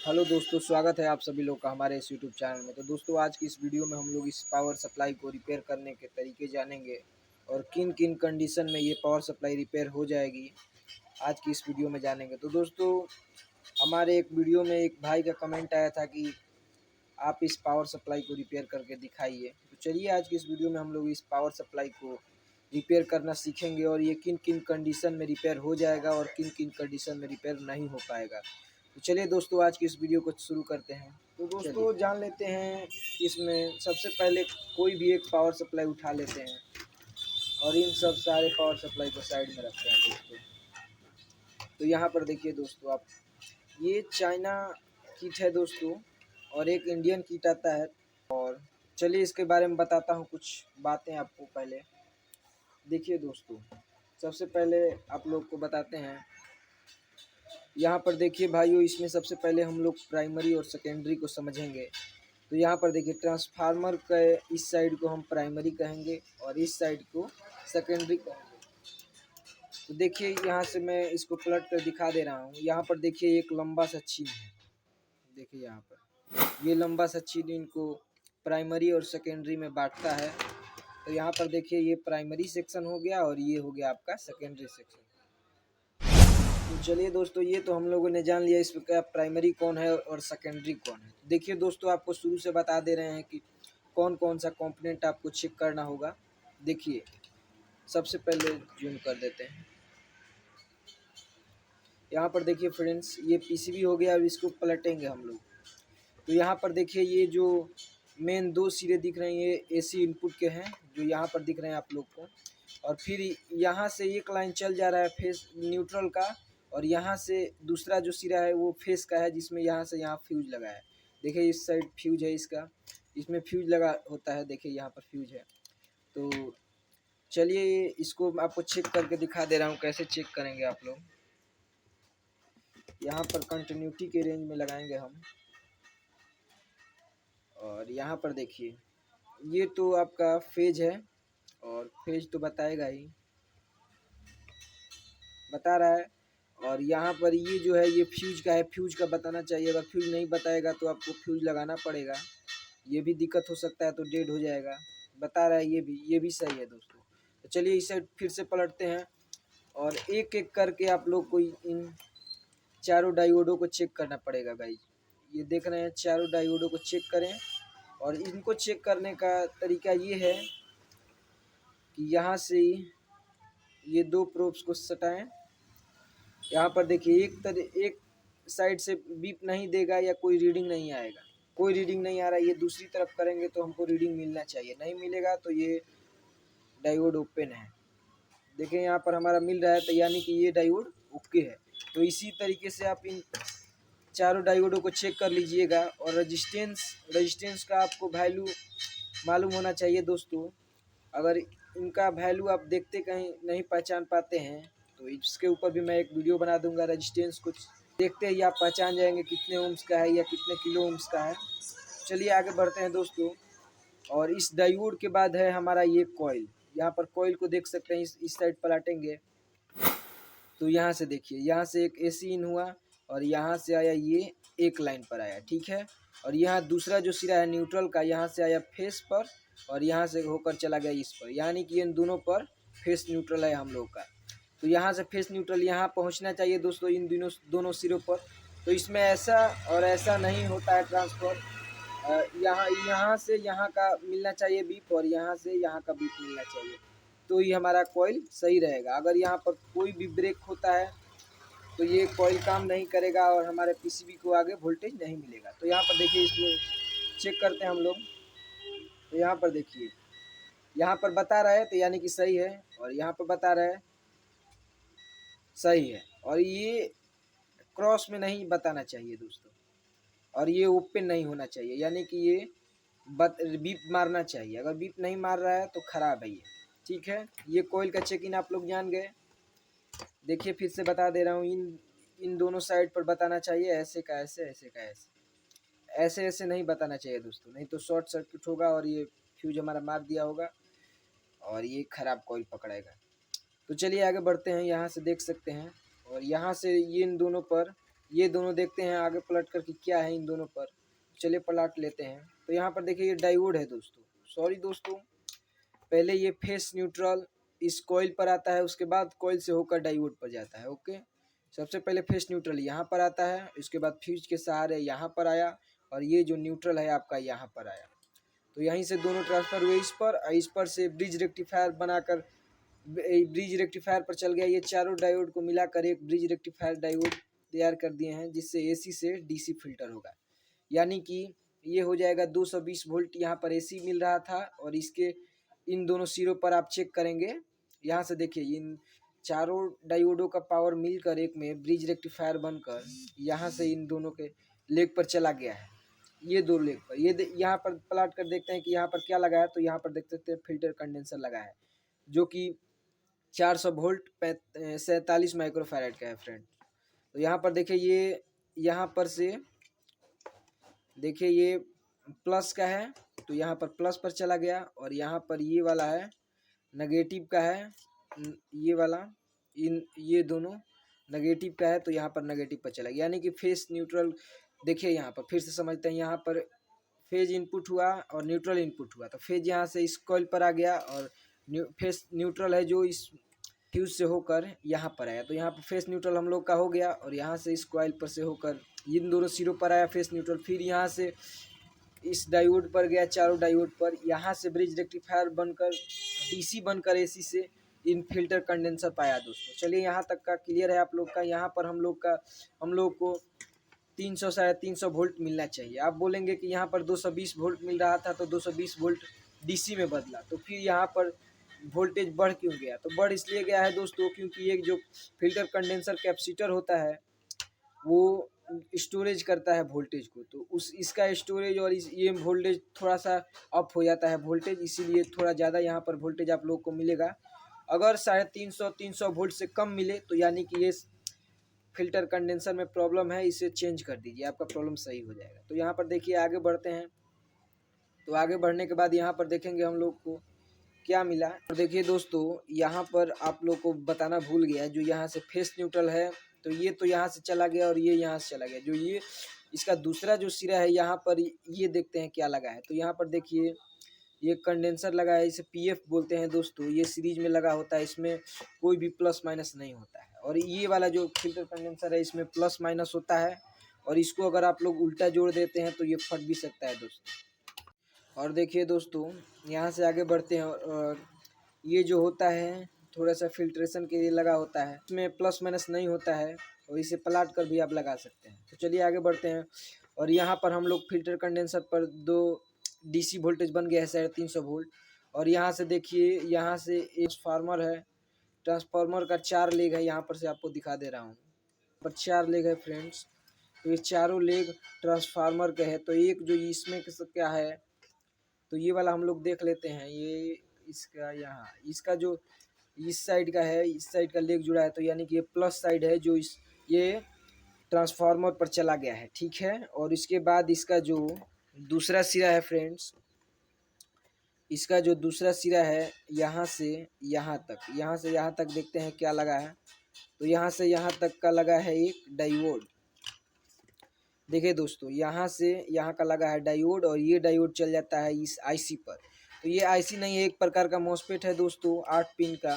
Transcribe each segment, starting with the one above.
Hello दोस्तों, स्वागत है आप सभी लोग का हमारे इस यूट्यूब चैनल में। तो दोस्तों, आज की इस वीडियो में हम लोग इस पावर सप्लाई को रिपेयर करने के तरीके जानेंगे और किन किन कंडीशन में ये पावर सप्लाई रिपेयर हो जाएगी, आज की इस वीडियो में जानेंगे। तो दोस्तों, हमारे एक वीडियो में एक भाई का कमेंट आया था कि आप इस पावर सप्लाई को रिपेयर करके दिखाइए। तो चलिए, आज की इस वीडियो में हम लोग इस पावर सप्लाई को रिपेयर करना सीखेंगे और ये किन किन कंडीशन में रिपेयर हो जाएगा और किन किन कंडीशन में रिपेयर नहीं हो पाएगा। तो चलिए दोस्तों, आज की इस वीडियो को शुरू करते हैं। तो दोस्तों, जान लेते हैं इसमें सबसे पहले कोई भी एक पावर सप्लाई उठा लेते हैं और इन सब सारे पावर सप्लाई को साइड में रखते हैं दोस्तों। तो यहाँ पर देखिए दोस्तों, आप ये चाइना किट है दोस्तों और एक इंडियन किट आता है। और चलिए इसके बारे में बताता हूँ कुछ बातें आपको। पहले देखिए दोस्तों, सबसे पहले आप लोग को बताते हैं। यहाँ पर देखिए भाइयों, इसमें सबसे पहले हम लोग प्राइमरी और सेकेंडरी को समझेंगे। तो यहाँ पर देखिए, ट्रांसफार्मर के इस साइड को हम प्राइमरी कहेंगे और इस साइड को सेकेंडरी कहेंगे। तो देखिए, यहाँ से मैं इसको पलट कर दिखा दे रहा हूँ। यहाँ पर देखिए एक लंबा सा चिन्ह है। देखिए यहाँ पर ये लंबा सा चिन्ह इनको प्राइमरी और सेकेंडरी में बांटता है। तो यहाँ पर देखिए, ये प्राइमरी सेक्शन हो गया और ये हो गया आपका सेकेंडरी सेक्शन। तो चलिए दोस्तों, ये तो हम लोगों ने जान लिया इसका प्राइमरी कौन है और सेकेंडरी कौन है। देखिए दोस्तों, आपको शुरू से बता दे रहे हैं कि कौन कौन सा कंपोनेंट आपको चेक करना होगा। देखिए, सबसे पहले जूम कर देते हैं। यहाँ पर देखिए फ्रेंड्स, ये पीसीबी हो गया। अब इसको पलटेंगे हम लोग। तो यहाँ पर देखिए, ये जो मेन दो सिरे दिख रहे हैं ये एसी इनपुट के हैं, जो यहाँ पर दिख रहे हैं आप लोग को। और फिर यहाँ से एक लाइन चल जा रहा है फेस न्यूट्रल का, और यहाँ से दूसरा जो सिरा है वो फेस का है, जिसमें यहाँ से यहाँ फ्यूज लगा है। देखिए इस साइड फ्यूज है इसका, इसमें फ्यूज लगा होता है। देखिए यहाँ पर फ्यूज है। तो चलिए इसको आपको चेक करके दिखा दे रहा हूँ, कैसे चेक करेंगे आप लोग। यहाँ पर कंटिन्यूटी के रेंज में लगाएंगे हम। और यहाँ पर देखिए, ये तो आपका फेज है और फेज तो बताएगा ही, बता रहा है। और यहाँ पर ये जो है ये फ्यूज का है, फ्यूज का बताना चाहिए। अगर फ्यूज नहीं बताएगा तो आपको फ्यूज लगाना पड़ेगा। ये भी दिक्कत हो सकता है, तो डेड हो जाएगा। बता रहा है ये भी सही है दोस्तों। तो चलिए इसे फिर से पलटते हैं और एक एक करके आप लोग को इन चारों डायोडों को चेक करना पड़ेगा गाइज। ये देख रहे हैं, चारों डायोडों को चेक करें। और इनको चेक करने का तरीका ये है कि यहाँ से ये दो प्रोब्स को सटाएं। यहाँ पर देखिए, एक साइड से बीप नहीं देगा या कोई रीडिंग नहीं आएगा। कोई रीडिंग नहीं आ रहा है। ये दूसरी तरफ करेंगे तो हमको रीडिंग मिलना चाहिए, नहीं मिलेगा तो ये डायोड ओपन है। देखिए यहाँ पर हमारा मिल रहा है, तो यानी कि ये डायोड ओके है। तो इसी तरीके से आप इन चारों डायोडों को चेक कर लीजिएगा। और रेजिस्टेंस का आपको वैल्यू मालूम होना चाहिए दोस्तों। अगर इनका वैल्यू आप देखते कहीं नहीं पहचान पाते हैं तो इसके ऊपर भी मैं एक वीडियो बना दूंगा। रेजिस्टेंस कुछ देखते ही आप पहचान जाएंगे कितने ओम्स का है या कितने किलो ओम्स का है। चलिए आगे बढ़ते हैं दोस्तों। और इस डायोड के बाद है हमारा ये कॉइल। यहाँ पर कॉइल को देख सकते हैं, इस साइड पलटेंगे तो यहाँ से देखिए, यहाँ से एक एसी इन हुआ और यहाँ से आया ये एक लाइन पर आया, ठीक है। और यहाँ दूसरा जो सिरा है न्यूट्रल का, यहाँ से आया फेस पर और यहाँ से होकर चला गया इस पर, यानी कि इन दोनों पर फेस न्यूट्रल है हम लोग का। तो यहाँ से फेस न्यूट्रल यहाँ पहुँचना चाहिए दोस्तों, इन दोनों सिरों पर। तो इसमें ऐसा और ऐसा नहीं होता है ट्रांसफर। यहाँ से यहाँ का मिलना चाहिए बीप और यहाँ से यहाँ का बीप मिलना चाहिए, तो ये हमारा कॉइल सही रहेगा। अगर यहाँ पर कोई भी ब्रेक होता है तो ये कॉइल काम नहीं करेगा और हमारे पीसीबी को आगे वोल्टेज नहीं मिलेगा। तो यहाँ पर देखिए, इसमें चेक करते हैं हम लोग। तो यहाँ पर देखिए, यहाँ पर बता रहा है तो यानी कि सही है, और यहाँ पर बता रहा है सही है। और ये क्रॉस में नहीं बताना चाहिए दोस्तों, और ये ओपन नहीं होना चाहिए, यानी कि ये बीप मारना चाहिए। अगर बीप नहीं मार रहा है तो खराब है ये, ठीक है। ये कॉइल का चेक इन आप लोग जान गए। देखिए फिर से बता दे रहा हूँ, इन दोनों साइड पर बताना चाहिए, ऐसे का ऐसे, ऐसे का ऐसे। ऐसे ऐसे नहीं बताना चाहिए दोस्तों, नहीं तो शॉर्ट सर्किट होगा और ये फ्यूज हमारा मार दिया होगा और ये खराब कॉइल पकड़ेगा। तो चलिए आगे बढ़ते हैं। यहाँ से देख सकते हैं, और यहाँ से ये इन दोनों पर ये दोनों देखते हैं आगे पलट कर कि क्या है इन दोनों पर। चलिए पलट लेते हैं। तो यहाँ पर देखिए ये डायोड है दोस्तों, सॉरी दोस्तों, पहले ये फेस न्यूट्रल इस कॉइल पर आता है, उसके बाद कॉइल से होकर डायोड पर जाता है। ओके, सबसे पहले फेस न्यूट्रल यहाँ पर आता है, इसके बाद फ्यूज के सहारे यहाँ पर आया, और ये जो न्यूट्रल है आपका यहाँ पर आया। तो यहीं से दोनों ट्रांसफर हुए इस पर से ब्रिज रेक्टिफायर बनाकर ब्रिज रेक्टिफायर पर चल गया। ये चारों डायोड को मिलाकर एक ब्रिज रेक्टिफायर डायोड तैयार कर दिए हैं, जिससे एसी से डीसी फिल्टर होगा। यानी कि ये हो जाएगा 220 वोल्ट यहाँ पर एसी मिल रहा था, और इसके इन दोनों सिरों पर आप चेक करेंगे, यहाँ से देखिए इन चारों डायोडों का पावर मिलकर एक में ब्रिज रेक्टिफायर बनकर यहाँ से इन दोनों के लेग पर चला गया है। ये दो लेग पर यहाँ पर प्लाट कर देखते हैं कि यहाँ पर क्या लगा है। तो यहाँ पर देख सकते हैं फिल्टर कंडेंसर लगा है, जो कि 400 वोल्ट 47 माइक्रोफैराड का है फ्रेंड। तो यहाँ पर देखिए ये यहाँ पर से देखिए ये प्लस का है, तो यहाँ पर प्लस पर चला गया, और यहाँ पर ये वाला है नेगेटिव का है, ये वाला ये दोनों नेगेटिव का है, तो यहाँ पर नेगेटिव पर चला गया। यानी कि फेस न्यूट्रल देखिए यहाँ पर फिर से समझते हैं, यहाँ पर फेज इनपुट हुआ और न्यूट्रल इनपुट हुआ। तो फेज यहाँ से इस कॉइल पर आ गया, और फेस न्यूट्रल है जो इस फ्यूज से होकर यहाँ पर आया। तो यहाँ पर फेस न्यूट्रल हम लोग का हो गया, और यहाँ से इस कॉइल पर से होकर इन दोनों सिरों पर आया फेस न्यूट्रल। फिर यहाँ से इस डायोड पर गया, चारों डायोड पर, यहाँ से ब्रिज रेक्टिफायर बनकर डीसी बनकर एसी से इन फिल्टर कंडेंसर पाया दोस्तों। चलिए यहाँ तक का क्लियर है आप लोग का। यहाँ पर हम लोग को 300 साढ़े 300 वोल्ट मिलना चाहिए। आप बोलेंगे कि यहाँ पर 220 वोल्ट मिल रहा था, तो 220 वोल्ट डीसी में बदला, तो फिर यहाँ पर वोल्टेज बढ़ क्यों गया? तो बढ़ इसलिए गया है दोस्तों, क्योंकि एक जो फिल्टर कंडेंसर कैपेसिटर होता है वो स्टोरेज करता है वोल्टेज को। तो इसका स्टोरेज और ये वोल्टेज थोड़ा सा अप हो जाता है वोल्टेज, इसीलिए थोड़ा ज़्यादा यहाँ पर वोल्टेज आप लोग को मिलेगा। अगर 350 वोल्ट से कम मिले तो यानी कि ये फिल्टर कंडेंसर में प्रॉब्लम है, इसे चेंज कर दीजिए, आपका प्रॉब्लम सही हो जाएगा। तो यहाँ पर देखिए आगे बढ़ते हैं। तो आगे बढ़ने के बाद यहाँ पर देखेंगे हम लोग को क्या मिला। और देखिए दोस्तों यहाँ पर आप लोग को बताना भूल गया, जो यहाँ से फेस न्यूट्रल है तो ये तो यहाँ से चला गया, और ये यहाँ से चला गया। जो ये इसका दूसरा जो सिरा है यहाँ पर ये देखते हैं क्या लगा है। तो यहाँ पर देखिए ये कंडेंसर लगा है, इसे पीएफ बोलते हैं दोस्तों। ये सीरीज में लगा होता है, इसमें कोई भी प्लस माइनस नहीं होता है। और ये वाला जो फिल्टर कंडेंसर है इसमें प्लस माइनस होता है, और इसको अगर आप लोग उल्टा जोड़ देते हैं तो ये फट भी सकता है दोस्तों। और देखिए दोस्तों यहाँ से आगे बढ़ते हैं, और ये जो होता है थोड़ा सा फिल्ट्रेशन के लिए लगा होता है, इसमें प्लस माइनस नहीं होता है, और इसे पलट कर भी आप लगा सकते हैं। तो चलिए आगे बढ़ते हैं। और यहाँ पर हम लोग फिल्टर कंडेंसर पर 2 डीसी वोल्टेज बन गया है 350 वोल्ट। और यहाँ से देखिए यहाँ से एक ट्रांसफार्मर है, ट्रांसफार्मर का 4 लेग है, यहाँ पर से आपको दिखा दे रहा हूँ, पर 4 लेग है फ्रेंड्स। तो ये चारों लेग ट्रांसफार्मर के है। तो एक जो इसमें क्या है, तो ये वाला हम लोग देख लेते हैं। ये इसका यहाँ इसका जो इस साइड का है, इस साइड का लेग जुड़ा है, तो यानी कि ये प्लस साइड है जो ये ट्रांसफार्मर पर चला गया है, ठीक है। और इसके बाद इसका जो दूसरा सिरा है फ्रेंड्स, इसका जो दूसरा सिरा है यहाँ से यहाँ तक देखते हैं क्या लगा है। तो यहाँ से यहाँ तक का लगा है एक डायोड। देखिए दोस्तों यहाँ से यहाँ का लगा है डायोड, और ये डायोड चल जाता है इस आईसी पर। तो ये आईसी नहीं है, एक प्रकार का मॉसफेट है दोस्तों, 8 पिन का।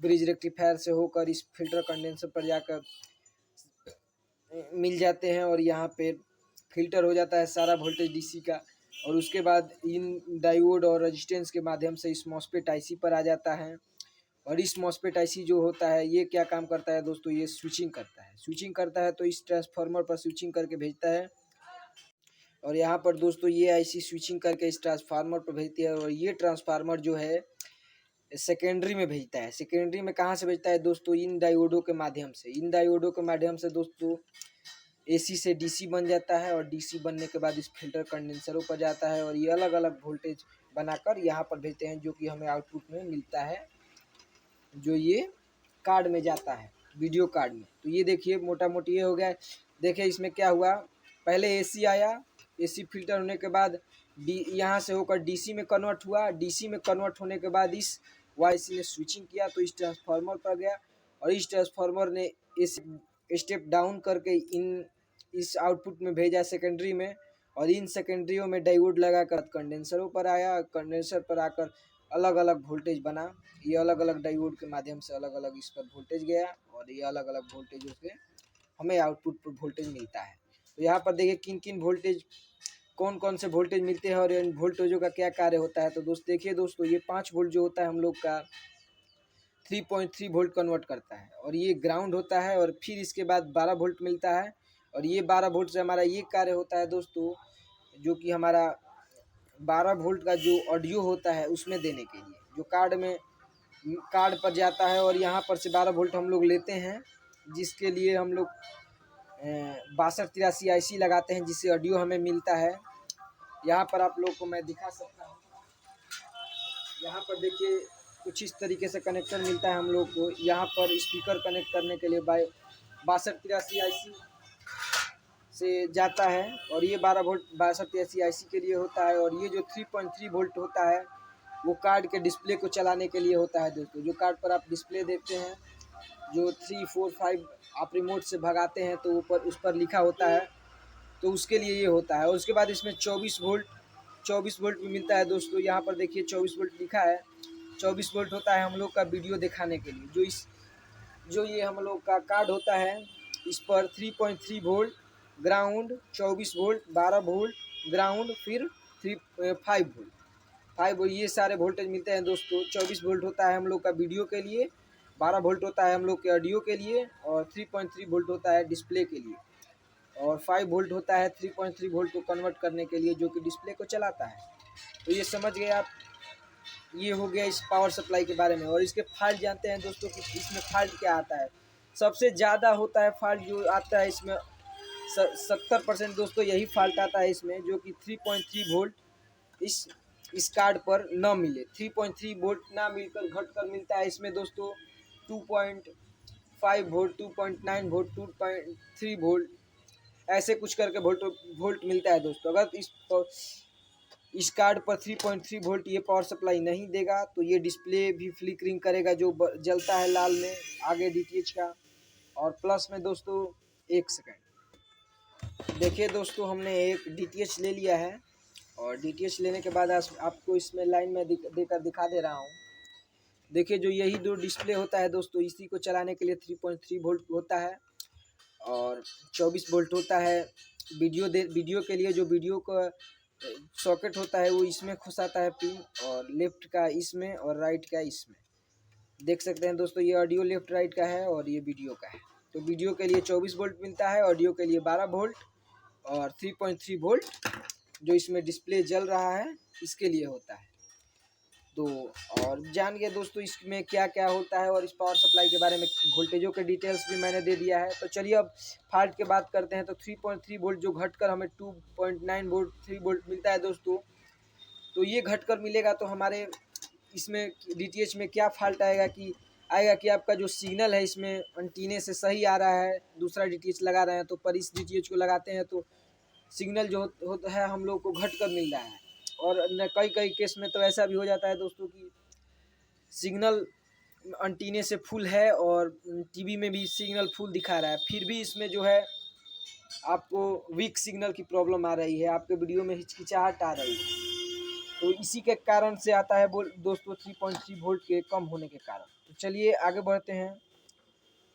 ब्रिज रेक्टिफायर से होकर इस फिल्टर कंडेंसर पर जाकर मिल जाते हैं, और यहाँ पे फिल्टर हो जाता है सारा वोल्टेज डीसी का। और उसके बाद इन डायोड और रेजिस्टेंस के माध्यम से इस मॉसफेट आईसी पर आ जाता है। और इस मॉसफेट आईसी जो होता है ये क्या काम करता है दोस्तों, ये स्विचिंग करता है। तो इस ट्रांसफार्मर पर स्विचिंग करके भेजता है, और यहाँ पर दोस्तों ये आईसी स्विचिंग करके इस ट्रांसफार्मर पर भेजती है। और ये ट्रांसफार्मर जो है सेकेंडरी में भेजता है। सेकेंडरी में कहाँ से भेजता है दोस्तों, इन डायोडों के माध्यम से दोस्तों एसी से डीसी बन जाता है, और डीसी बनने के बाद इस फिल्टर कंडेंसरों पर जाता है, और ये अलग अलग वोल्टेज बनाकर यहाँ पर भेजते हैं, जो कि हमें आउटपुट में मिलता है, जो ये कार्ड में जाता है, वीडियो कार्ड में। तो ये देखिए मोटा मोटी ये हो गया। देखिए इसमें क्या हुआ, पहले एसी आया, एसी फिल्टर होने के बाद यहाँ से होकर डीसी में कन्वर्ट हुआ। डीसी में कन्वर्ट होने के बाद इस वाईसी ने स्विचिंग किया, तो इस ट्रांसफार्मर पर गया, और इस ट्रांसफार्मर ने एसी स्टेप डाउन करके इस आउटपुट में भेजा सेकेंडरी में, और इन सेकेंडरियों में डायोड लगाकर कंडेंसरों पर आया, कंडेंसर पर आकर अलग अलग वोल्टेज बना। ये अलग अलग डायोड के माध्यम से अलग अलग इस पर वोल्टेज गया, और ये अलग अलग वोल्टेजों से हमें आउटपुट पर वोल्टेज मिलता है। तो यहाँ पर देखिए किन किन वोल्टेज, कौन कौन से वोल्टेज मिलते हैं और इन वोल्टेजों का क्या कार्य होता है। तो देखिए दोस्तों, ये 5 वोल्ट जो होता है हम लोग का 3.3 वोल्ट कन्वर्ट करता है, और ये ग्राउंड होता है। और फिर इसके बाद 12 वोल्ट मिलता है, और ये 12 वोल्ट से हमारा ये कार्य होता है दोस्तों, जो कि हमारा 12 वोल्ट का जो ऑडियो होता है उसमें देने के लिए, जो कार्ड पर जाता है, और यहाँ पर से 12 वोल्ट हम लोग लेते हैं, जिसके लिए हम लोग 6283 IC लगाते हैं, जिससे ऑडियो हमें मिलता है। यहाँ पर आप लोग को मैं दिखा सकता हूँ, यहाँ पर देखिए कुछ इस तरीके से कनेक्टर मिलता है हम लोग को। यहाँ पर स्पीकर कनेक्ट करने के लिए 6283 IC से जाता है, और ये 12 वोल्ट 6283 IC के लिए होता है। और ये जो 3.3 वोल्ट होता है वो कार्ड के डिस्प्ले को चलाने के लिए होता है दोस्तों। जो कार्ड पर आप डिस्प्ले देखते हैं, जो 3, 4, 5 आप रिमोट से भगाते हैं तो ऊपर उस पर लिखा होता है, तो उसके लिए ये होता है। और उसके बाद इसमें 24 वोल्ट भी मिलता है दोस्तों। यहाँ पर देखिए 24 वोल्ट लिखा है। 24 वोल्ट होता है हम लोग का वीडियो दिखाने के लिए। जो ये हम लोग का कार्ड होता है, इस पर 3.3 volt ground, 24 volt, 12 volt ground, फिर 5 वोल्ट, 5 वोल्ट, ये सारे वोल्टेज मिलते हैं दोस्तों। 24 वोल्ट होता है हम लोग का वीडियो के लिए, 12 वोल्ट होता है हम लोग के ऑडियो के लिए, और 3.3 वोल्ट होता है डिस्प्ले के लिए, और 5 वोल्ट होता है 3.3 वोल्ट को कन्वर्ट करने के लिए, जो कि डिस्प्ले को चलाता है। तो ये समझ गए आप, ये हो गया इस पावर सप्लाई के बारे में। और इसके फॉल्ट जानते हैं दोस्तों कि इसमें फॉल्ट क्या आता है। सबसे ज़्यादा होता है फॉल्ट जो आता है इसमें, 70% दोस्तों यही फॉल्ट आता है इसमें, जो कि 3.3 वोल्ट इस कार्ड पर न मिले। 3.3 वोल्ट ना मिलकर घटकर मिलता है इसमें दोस्तों 2.5 वोल्ट, 2.9 वोल्ट, 2.3 वोल्ट, ऐसे कुछ करके वोल्ट मिलता है दोस्तों। अगर इस कार्ड पर 3.3 वोल्ट ये पावर सप्लाई नहीं देगा तो ये डिस्प्ले भी फ्लिकरिंग करेगा, जो जलता है लाल में आगे DTH का। और प्लस में दोस्तों 1 सेकंड देखिए दोस्तों, हमने एक DTH ले लिया है, और DTH लेने के बाद आपको इसमें लाइन में देकर दिखा दे रहा हूँ। देखिए जो यही दो डिस्प्ले होता है दोस्तों, इसी को चलाने के लिए 3.3 वोल्ट होता है, और 24 वोल्ट होता है वीडियो के लिए। जो वीडियो का सॉकेट होता है वो इसमें घुसाता है पिन, और लेफ्ट का इसमें और राइट का इसमें। देख सकते हैं दोस्तों, ये ऑडियो लेफ्ट राइट का है और ये वीडियो का है। तो वीडियो के लिए 24 वोल्ट मिलता है, ऑडियो के लिए 12 वोल्ट, और 3.3 वोल्ट जो इसमें डिस्प्ले जल रहा है इसके लिए होता है। तो और जान गए दोस्तों इसमें क्या क्या होता है, और इस पावर सप्लाई के बारे में वोल्टेजों के डिटेल्स भी मैंने दे दिया है। तो चलिए अब फॉल्ट की बात करते हैं। तो 3.3 वोल्ट जो घटकर हमें 2.9 वोल्ट 3 वोल्ट मिलता है दोस्तों, तो ये घटकर मिलेगा तो हमारे इसमें DTH में क्या फॉल्ट आएगा कि आपका जो सिग्नल है इसमें एंटीने से सही आ रहा है, दूसरा DTH लगा रहे हैं तो पर इस DTH को लगाते हैं तो सिग्नल जो होता है हम लोग को घटकर मिल रहा है। और कई केस में तो ऐसा भी हो जाता है दोस्तों कि सिग्नल एंटीने से फुल है और टीवी में भी सिग्नल फुल दिखा रहा है, फिर भी इसमें जो है आपको वीक सिग्नल की प्रॉब्लम आ रही है, आपके वीडियो में हिचकिचाहट आ रही है। तो इसी के कारण से आता है दोस्तों 3.3 वोल्ट के कम होने के कारण। तो चलिए आगे बढ़ते हैं।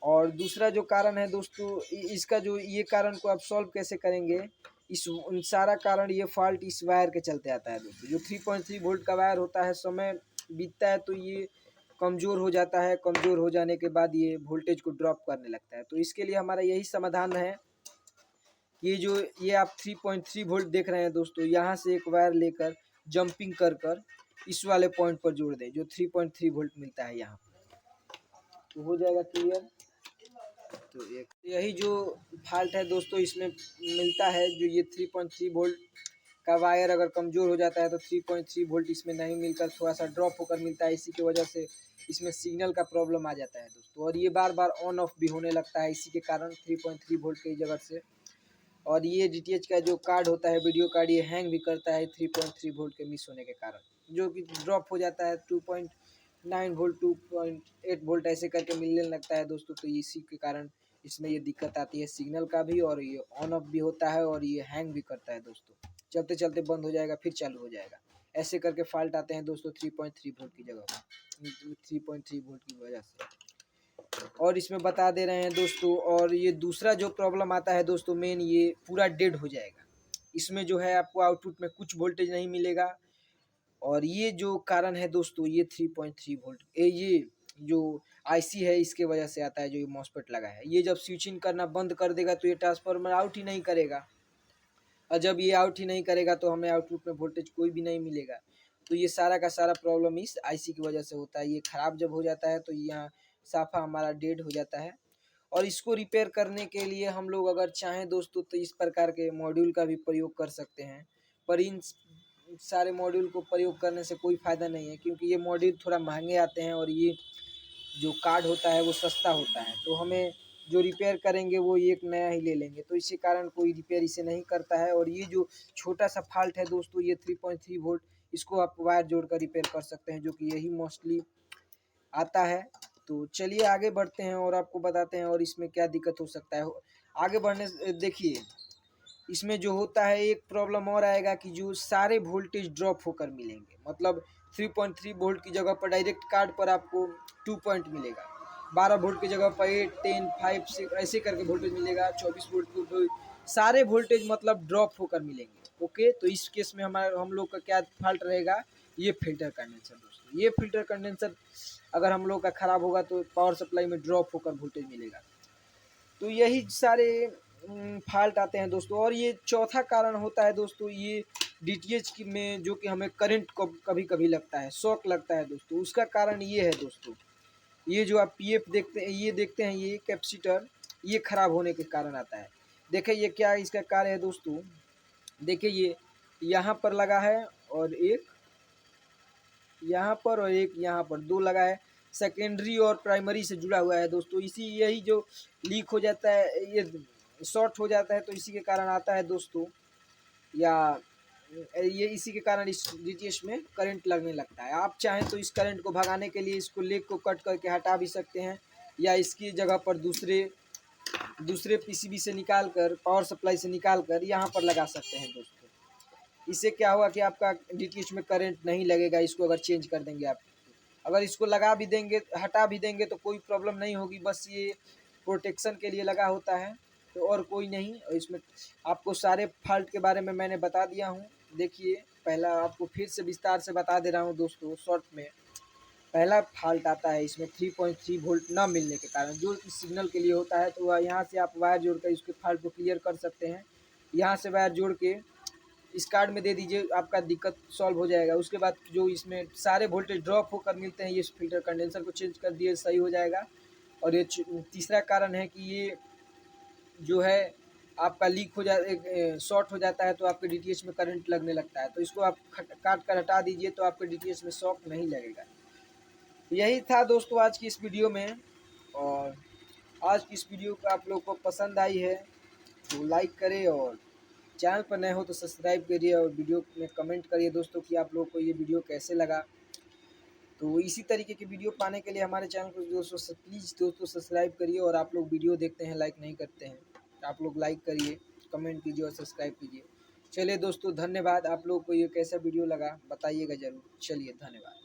और दूसरा जो कारण है दोस्तों, इसका जो ये कारण को आप सॉल्व कैसे करेंगे, इस सारा कारण ये फॉल्ट इस वायर के चलते आता है दोस्तों। जो 3.3 वोल्ट का वायर होता है, समय बीतता है तो ये कमज़ोर हो जाता है, कमज़ोर हो जाने के बाद ये वोल्टेज को ड्रॉप करने लगता है। तो इसके लिए हमारा यही समाधान है, ये आप 3.3 वोल्ट देख रहे हैं दोस्तों, यहाँ से एक वायर लेकर जंपिंग कर इस वाले पॉइंट पर जोड़ दें, जो 3.3 वोल्ट मिलता है यहाँ पर, तो हो जाएगा क्लियर। तो यही जो फॉल्ट है दोस्तों इसमें मिलता है, जो ये 3.3 वोल्ट का वायर अगर कमज़ोर हो जाता है तो 3.3 वोल्ट इसमें नहीं मिलकर थोड़ा सा ड्रॉप होकर मिलता है। इसी की वजह से इसमें सिग्नल का प्रॉब्लम आ जाता है दोस्तों, और ये बार बार ऑन ऑफ भी होने लगता है इसी के कारण 3.3 वोल्ट की जगह से। और ये DTH का जो कार्ड होता है, वीडियो कार्ड, ये हैंग भी करता है 3.3 वोल्ट के मिस होने के कारण, जो कि ड्रॉप हो जाता है 2.9 वोल्ट, 2.8 वोल्ट ऐसे करके मिलने लगता है दोस्तों। तो इसी के कारण इसमें ये दिक्कत आती है सिग्नल का भी, और ये ऑन ऑफ भी होता है और ये हैंग भी करता है दोस्तों। चलते चलते बंद हो जाएगा फिर चालू हो जाएगा। ऐसे करके फॉल्ट आते हैं दोस्तों 3.3 वोल्ट की जगह पर, 3.3 वोल्ट की वजह से। और इसमें बता दे रहे हैं दोस्तों, और ये दूसरा जो प्रॉब्लम आता है दोस्तों मेन, ये पूरा डेड हो जाएगा। इसमें जो है आपको आउटपुट में कुछ वोल्टेज नहीं मिलेगा। और ये जो कारण है दोस्तों, ये 3.3 वोल्ट ये जो आईसी है इसके वजह से आता है, जो ये मॉसफेट लगा है। ये जब स्विचिंग करना बंद कर देगा तो ये ट्रांसफार्मर आउट ही नहीं करेगा, और जब ये आउट ही नहीं करेगा तो हमें आउटपुट में वोल्टेज कोई भी नहीं मिलेगा। तो ये सारा का सारा प्रॉब्लम इस आईसी की वजह से होता है। ये ख़राब जब हो जाता है तो यहाँ साफा हमारा डेड हो जाता है। और इसको रिपेयर करने के लिए हम लोग अगर चाहें दोस्तों तो इस प्रकार के मॉड्यूल का भी प्रयोग कर सकते हैं, पर इन सारे मॉड्यूल को प्रयोग करने से कोई फ़ायदा नहीं है, क्योंकि ये मॉड्यूल थोड़ा महंगे आते हैं और ये जो कार्ड होता है वो सस्ता होता है। तो हमें जो रिपेयर करेंगे वो एक नया ही ले लेंगे, तो इसी कारण कोई रिपेयर इसे नहीं करता है। और ये जो छोटा सा फॉल्ट है दोस्तों, ये 3.3 वोल्ट, इसको आप वायर जोड़कर रिपेयर कर सकते हैं, जो कि यही मोस्टली आता है। तो चलिए आगे बढ़ते हैं और आपको बताते हैं और इसमें क्या दिक्कत हो सकता है। आगे बढ़ने से देखिए, इसमें जो होता है एक प्रॉब्लम और आएगा कि जो सारे वोल्टेज ड्रॉप होकर मिलेंगे, मतलब 3.3 वोल्ट की जगह पर डायरेक्ट कार्ड पर आपको 2 पॉइंट मिलेगा, 12 वोल्ट की जगह पर 8, 10, 5, 6 ऐसे करके वोल्टेज मिलेगा, 24 वोल्ट को सारे वोल्टेज मतलब ड्रॉप होकर मिलेंगे। ओके, तो इस केस में हमारा हम लोग का क्या फॉल्ट रहेगा, ये फिल्टर कंडेंसर दोस्तों। ये फिल्टर कंडेंसर अगर हम लोग का ख़राब होगा तो पावर सप्लाई में ड्रॉप होकर वोल्टेज मिलेगा। तो यही सारे फॉल्ट आते हैं दोस्तों। और ये चौथा कारण होता है दोस्तों, ये डीटीएच में जो कि हमें करंट कभी कभी लगता है, शॉक लगता है दोस्तों। उसका कारण ये है दोस्तों, ये जो आप पीएफ देखते हैं, ये देखते हैं, ये कैपेसिटर ये खराब होने के कारण आता है। देखिए ये क्या इसका कार्य है दोस्तों, देखिए ये यहाँ पर लगा है और एक यहाँ पर और एक यहाँ पर, दो लगा है, सेकेंडरी और प्राइमरी से जुड़ा हुआ है दोस्तों। इसी यही जो लीक हो जाता है, ये शॉर्ट हो जाता है, तो इसी के कारण आता है दोस्तों, या ये इसी के कारण इस डीटीएच में करंट लगने लगता है। आप चाहें तो इस करंट को भगाने के लिए इसको लेग को कट करके हटा भी सकते हैं, या इसकी जगह पर दूसरे पीसीबी से निकाल कर, पावर सप्लाई से निकाल कर यहाँ पर लगा सकते हैं दोस्तों। इससे क्या होगा कि आपका डीटीएच में करंट नहीं लगेगा। इसको अगर चेंज कर देंगे आप, अगर इसको लगा भी देंगे, हटा भी देंगे तो कोई प्रॉब्लम नहीं होगी, बस ये प्रोटेक्शन के लिए लगा होता है, तो और कोई नहीं। और इसमें आपको सारे फॉल्ट के बारे में मैंने बता दिया हूँ। देखिए पहला आपको फिर से विस्तार से बता दे रहा हूँ दोस्तों शॉर्ट में। पहला फॉल्ट आता है इसमें 3.3 वोल्ट ना मिलने के कारण, जो कि सिग्नल के लिए होता है। तो यहाँ से आप वायर जोड़कर इसके फॉल्ट को क्लियर कर सकते हैं। यहाँ से वायर जोड़ के इस कार्ड में दे दीजिए, आपका दिक्कत सॉल्व हो जाएगा। उसके बाद जो इसमें सारे वोल्टेज ड्रॉप होकर मिलते हैं, ये फिल्टर कंडेंसर को चेंज कर दिए, सही हो जाएगा। और ये तीसरा कारण है कि ये जो है आपका लीक हो शॉर्ट हो जाता है, तो आपके डीटीएच में करंट लगने लगता है। तो इसको आप काट कर हटा दीजिए, तो आपके डीटीएच में शॉक नहीं लगेगा। यही था दोस्तों आज की इस वीडियो में। और आज की इस वीडियो को आप लोग को पसंद आई है तो लाइक करें, और चैनल पर नए हो तो सब्सक्राइब करिए, और वीडियो में कमेंट करिए दोस्तों कि आप लोग को ये वीडियो कैसे लगा। तो इसी तरीके की वीडियो पाने के लिए हमारे चैनल को दोस्तों प्लीज़ दोस्तों सब्सक्राइब करिए। और आप लोग वीडियो देखते हैं लाइक नहीं करते हैं, आप लोग लाइक करिए, कमेंट कीजिए और सब्सक्राइब कीजिए। चलिए दोस्तों धन्यवाद। आप लोग को ये कैसा वीडियो लगा बताइएगा ज़रूर। चलिए धन्यवाद।